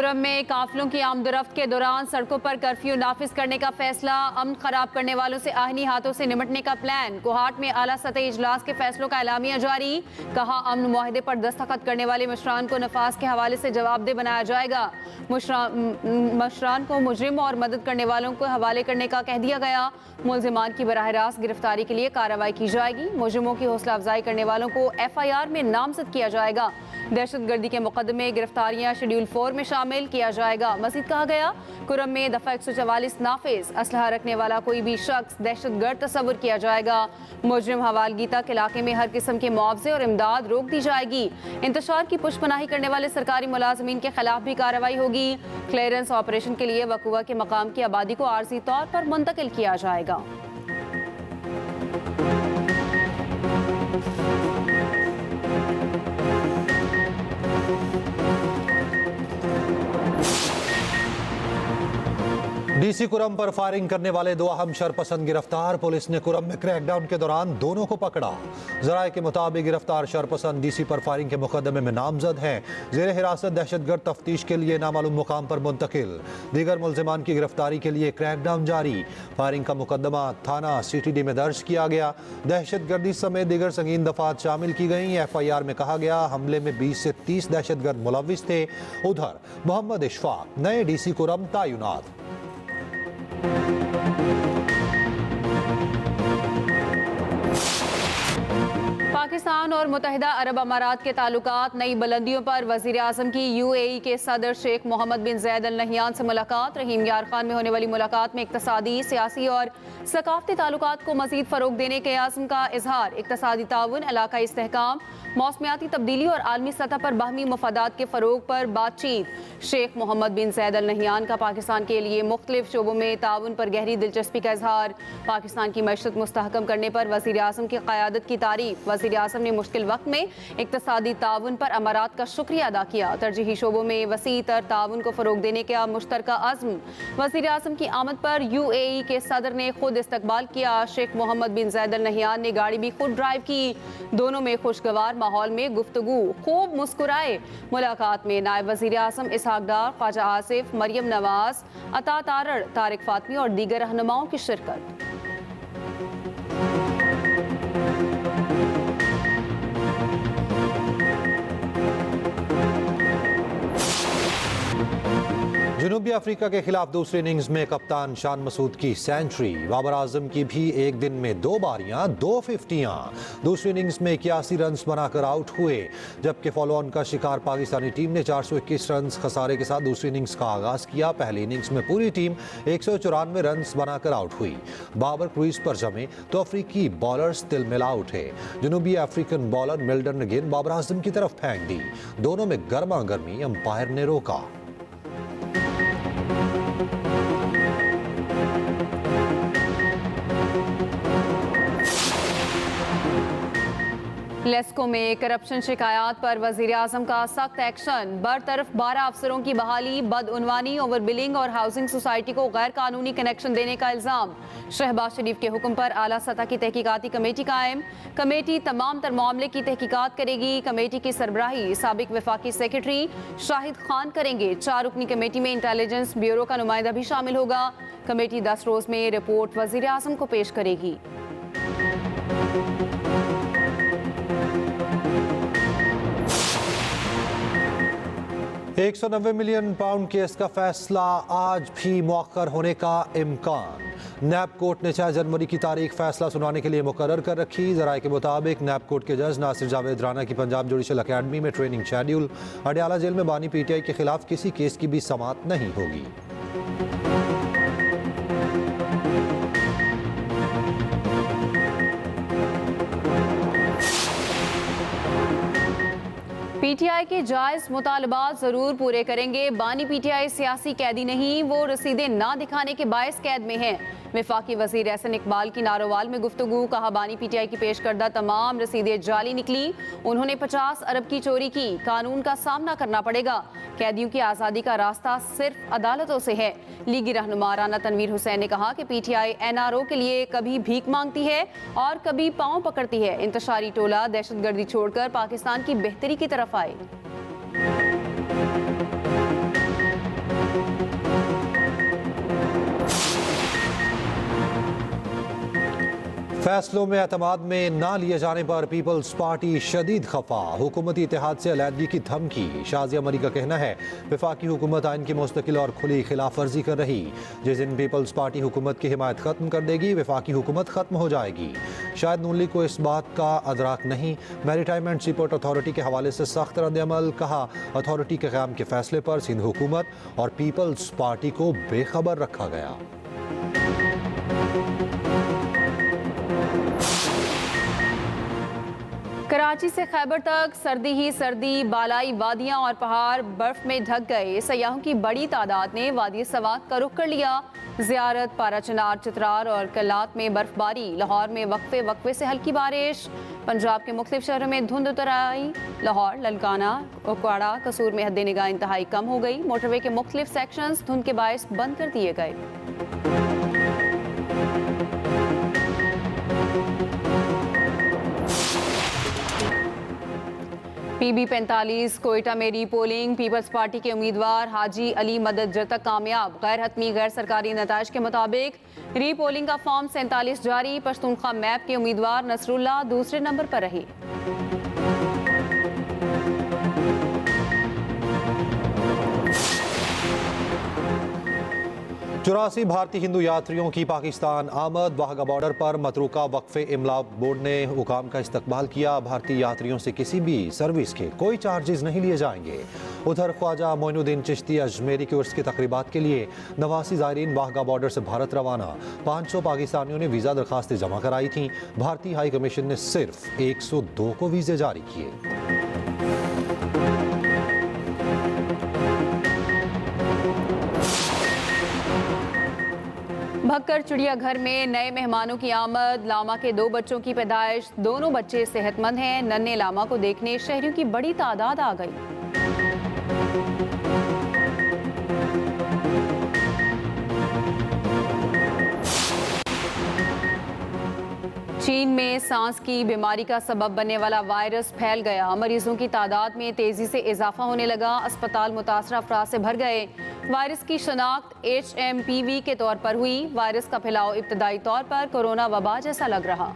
कुरम में काफिलों की आमदोरफ्त के दौरान सड़कों पर कर्फ्यू नाफिज करने का फैसला। अमन खराब करने वालों से आहनी हाथों से निपटने का प्लान। कोहाट में आला सतही इजलास के फैसलों का एलामिया जारी। कहा अमन मुआहदे पर दस्तखत करने वाले मुशरान को नफाज के हवाले से जवाबदेह बनाया जाएगा। मुशरान को मुजरिम और मदद करने वालों को हवाले करने का कह दिया गया। मुलजिमान की बराह रास्त गिरफ्तारी के लिए कार्रवाई की जाएगी। मुजरिमों की हौसला अफजाई करने वालों को FIR में नामजद किया जाएगा। दहशत गर्दी के मुकदमे गिरफ्तारियां शेड्यूल 4 में शामिल किया जाएगा। मजीद कहा गया कुरम में दफा 144 नाफिज। असलहा रखने वाला कोई भी शख्स दहशत गर्द तस्वुर किया जाएगा। मुजरिम हवालगी तक इलाके में हर किस्म के मुआवजे और इमदाद रोक दी जाएगी। इंतशार की पुष्पनाही करने वाले सरकारी मुलाजमीन के खिलाफ भी कार्रवाई होगी। क्लियरेंस ऑपरेशन के लिए वकुआ के मकाम की आबादी को आर्जी तौर पर मुंतकिल किया जाएगा। DC कुरम पर फायरिंग करने वाले 2 अहम शरपसंद गिरफ्तार। पुलिस ने कुरम में क्रैकडाउन के दौरान दोनों को पकड़ा। जराये के मुताबिक गिरफ्तार शरपसंद DC पर फायरिंग के मुकदमे में नामजद हैं। जेर हिरासत दहशतगर्द तफ्तीश के लिए नामालूम मुकाम पर मुंतकिल। दीगर मुलजिमान की गिरफ्तारी के लिए क्रैकडाउन जारी। फायरिंग का मुकदमा थाना CTD में दर्ज किया गया। दहशतगर्दी समेत दीगर संगीन दफात शामिल की गई। FIR में कहा गया हमले में 20 से 30 दहशतगर्द मुलविस थे। उधर मोहम्मद इशफाक नए DC कुरम तैनात। पाकिस्तान और मुत्तहिदा अरब अमारात के ताल्लुकात नई बुलंदियों पर। वज़ीर आज़म की UAE के सदर शेख मोहम्मद बिन ज़ैद अल नहयान से मुलाकात। रहीम यार खान में होने वाली मुलाकात में इक़्तिसादी, सियासी और सकाफ़ती ताल्लुकात को मज़ीद फ़रोग़ देने के आज़म का इजहार। इक़्तिसादी ताउन, इलाकाई इस्तेहकाम, मौसमियाती तब्दीली और आलमी सतह पर बाहमी मफादात के फ़रोग़ पर बातचीत। शेख मोहम्मद बिन ज़ैद अल नहयान का पाकिस्तान के लिए मुख्तलिफ शोबों में ताउन पर गहरी दिलचस्पी का इजहार। पाकिस्तान की मईशत मुस्तहकम करने पर वज़ीर आज़म की क़यादत की तारीफ। वज़ीर आज़म ने मुश्किल वक्त में इक़्तिसादी ताउन पर अमारात का शुक्रिया अदा किया। तरजीही शोबों में वसी तर ताउन को फ़रोग़ देने का मुश्तरका अज़्म। वज़ीर आज़म की आमद पर UAE के सदर ने खुद इस्तकबाल किया। शेख मोहम्मद बिन ज़ैद अल नहयान ने गाड़ी भी खुद ड्राइव की। दोनों में खुशगवार माहौल में गुफ्तगू, खूब मुस्कुराए। मुलाकात में नायब वज़ीर आज़म इसहाक डार, ख्वाजा आसिफ, मरियम नवाज, अता तारड़, तारिक फातमी और दीगर रहनुमाओं की शिरकत। जनूबी अफ्रीका के खिलाफ दूसरी इनिंग्स में कप्तान शान मसूद की सेंचुरी। बाबर आजम की भी एक दिन में 2 बारियां, 2 फिफ्टियां। दूसरी इनिंग्स में 81 रन बनाकर आउट हुए, जबकि फॉलो ऑन का शिकार पाकिस्तानी टीम ने 421 रन खसारे के साथ दूसरी इनिंग्स का आगाज किया। पहली इनिंग्स में पूरी टीम 194 रन बनाकर आउट हुई। बाबर क्रीज पर जमे तो अफ्रीकी बॉलर्स तिलमिला उठे। जनूबी अफ्रीकन बॉलर मिल्टन ने गेंद बाबर आजम की तरफ फेंक दी। दोनों में गर्मा गर्मी अंपायर ने रोका। लेस्को में करप्शन शिकायत पर वज़ीर आज़म का सख्त एक्शन। बरतरफ 12 अफसरों की बहाली, बदउनवानी, ओवर बिलिंग और हाउसिंग सोसाइटी को गैर कानूनी कनेक्शन देने का इल्ज़ाम। शहबाज शरीफ के हुक्म पर आला सतह की तहकीकाती कमेटी कायम। कमेटी तमाम तर मामले की तहकीकात करेगी। कमेटी की सरबराही साबिक वफाकी सेक्रेटरी शाहिद खान करेंगे। 4 रुकनी कमेटी में इंटेलिजेंस ब्यूरो का नुमाइंदा भी शामिल होगा। कमेटी 10 रोज में रिपोर्ट वज़ीर आज़म को पेश करेगी। 190 मिलियन पाउंड केस का फैसला आज भी मुअक्खर होने का इम्कान। नैब कोर्ट ने 6 जनवरी की तारीख फैसला सुनाने के लिए मुकर्रर कर रखी। जराये के मुताबिक नैब कोर्ट के जज नासिर जावेद राना की पंजाब जुडिशल अकेडमी में ट्रेनिंग शेड्यूल। अडयाला जेल में बानी PTI के खिलाफ किसी केस की भी समाअत नहीं होगी। PTI के जायज मुतालबात जरूर पूरे करेंगे। बानी PTI सियासी कैदी नहीं, वो रसीदें ना दिखाने के बायस कैद में हैं। वफाकी वजीर एहसन इकबाल की नारोवाल में गुफ्तगू। कहा बानी PTI की पेश करदा तमाम रसीदें जाली निकली। उन्होंने 50 अरब की चोरी की। कानून का सामना करना पड़ेगा। कैदियों की आज़ादी का रास्ता सिर्फ अदालतों से है। लीगी रहनुमा राना तनवीर हुसैन ने कहा कि PTI NRO के लिए कभी भीख मांगती है और कभी पांव पकड़ती है। इंतशारी टोला दहशतगर्दी छोड़कर पाकिस्तान की बेहतरी की तरफ आए। फैसलों में एतमाद में ना लिए जाने पर पीपल्स पार्टी शदीद खफा, हुकूमती इत्तेहाद से अलहदगी की धमकी। शाजिया मरी का कहना है वफाकी हुकूमत आइन की मुस्तकिल और खुली खिलाफ वर्जी कर रही। जिस दिन पीपल्स पार्टी हुकूमत की हिमायत खत्म कर देगी वफाकी हुकूमत खत्म हो जाएगी। शायद नून लीग को इस बात का अदराक नहीं। मैरीटाइम एंड सीपोर्ट अथॉरिटी के हवाले से सख्त रद्द-ए-अमल। कहा अथॉरिटी के क़याम के फैसले पर सिंध हुकूमत और पीपल्स पार्टी को बेखबर रखा गया। कराची से खैबर तक सर्दी ही सर्दी, बालाई वादियां और पहाड़ बर्फ में ढक गए। सयाहों की बड़ी तादाद ने वादी सवात का रुख कर लिया। ज़ियारत, पाराचनार, चित्रार और कलात में बर्फबारी। लाहौर में वक्फे से हल्की बारिश। पंजाब के मुख्तलिफ शहरों में धुंध उतर आई। लाहौर, ललकाना, कुपवाड़ा, कसूर में हद निगाह इंतहाई कम हो गई। मोटरवे के मुख्तलिफ सेक्शंस धुंध के बायस बंद कर दिए गए। PB 45 कोयटा में रीपोलिंग। पीपल्स पार्टी के उम्मीदवार हाजी अली मदद जरतक कामयाब। गैर हतमी गैर सरकारी नताइज के मुताबिक रीपोलिंग का फॉर्म 47 जारी। पश्तूनख्वा मैप के उम्मीदवार नसरुल्लाह दूसरे नंबर पर रहे। 84 भारतीय हिंदू यात्रियों की पाकिस्तान आमद। वाघा बॉर्डर पर मतरूका वक्फे इमला बोर्ड ने हुकाम का इस्तकबाल किया। भारतीय यात्रियों से किसी भी सर्विस के कोई चार्जेस नहीं लिए जाएंगे। उधर ख्वाजा मोइनुद्दीन चिश्ती अजमेरी के उर्स की तकरीबात के लिए 89 ज़ायरीन वाघा बॉर्डर से भारत रवाना। 500 पाकिस्तानियों ने वीज़ा दरखास्तें जमा कराई थीं। भारतीय हाई कमीशन ने सिर्फ 102 को वीज़े जारी किए। भक्कर चिड़ियाघर में नए मेहमानों की आमद। लामा के 2 बच्चों की पैदाइश। दोनों बच्चे सेहतमंद हैं। नन्हे लामा को देखने शहरियों की बड़ी तादाद आ गई। चीन में सांस की बीमारी का सबब बनने वाला वायरस फैल गया। मरीजों की तादाद में तेजी से इजाफा होने लगा। अस्पताल मुतासर अफराद से भर गए। वायरस की शनाख्त HMPV के तौर पर हुई। वायरस का फैलाव इब्तदाई तौर पर कोरोना वबा जैसा लग रहा।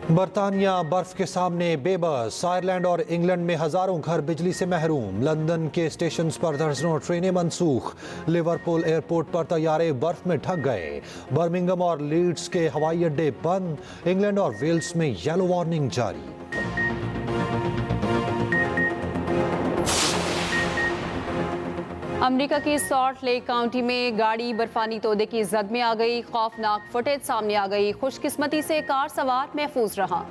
बरतानिया बर्फ के सामने बेबस। आयरलैंड और इंग्लैंड में हजारों घर बिजली से महरूम। लंदन के स्टेशन पर दर्जनों ट्रेनें मनसूख। लिवरपूल एयरपोर्ट पर तैयारे बर्फ में ढक गए। बर्मिंघम और लीड्स के हवाई अड्डे बंद। इंग्लैंड और वेल्स में येलो वार्निंग जारी। अमेरिका की सॉल्ट लेक काउंटी में गाड़ी बर्फानी तोदे की जद में आ गई। खौफनाक फुटेज सामने आ गई। खुशकिस्मती से कार सवार महफूज रहा।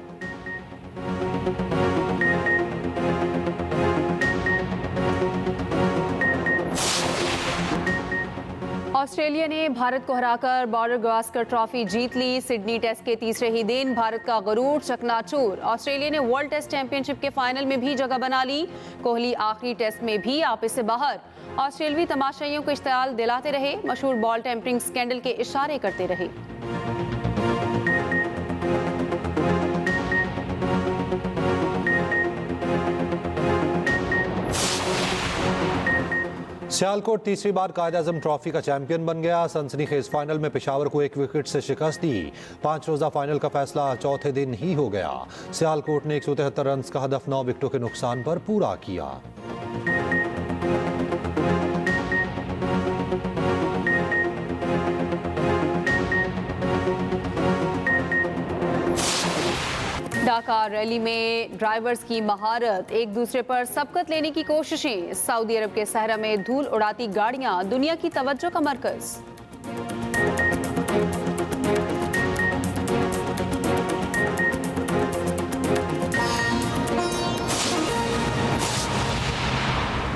ऑस्ट्रेलिया ने भारत को हराकर बॉर्डर गावस्कर ट्रॉफी जीत ली। सिडनी टेस्ट के तीसरे ही दिन भारत का गरूर चकनाचूर। ऑस्ट्रेलिया ने वर्ल्ड टेस्ट चैंपियनशिप के फाइनल में भी जगह बना ली। कोहली आखिरी टेस्ट में भी आपे से बाहर। ऑस्ट्रेलवी तमाशाइयों को इश्तियाल दिलाते रहे। मशहूर बॉल टेम्परिंग स्कैंडल के इशारे करते रहे। सियालकोट तीसरी बार कायद-ए-आज़म ट्रॉफी का चैंपियन बन गया। सनसनीखेज फाइनल में पेशावर को 1 विकेट से शिकस्त दी। 5 रोजा फाइनल का फैसला चौथे दिन ही हो गया। सियालकोट ने 173 रन का हदफ 9 विकेटों के नुकसान पर पूरा किया। ढाका रैली में ड्राइवर्स की महारत। एक दूसरे पर सबकत लेने की कोशिशें। सऊदी अरब के सहरा में धूल उड़ाती गाड़ियां दुनिया की तवज्जो का मरकज।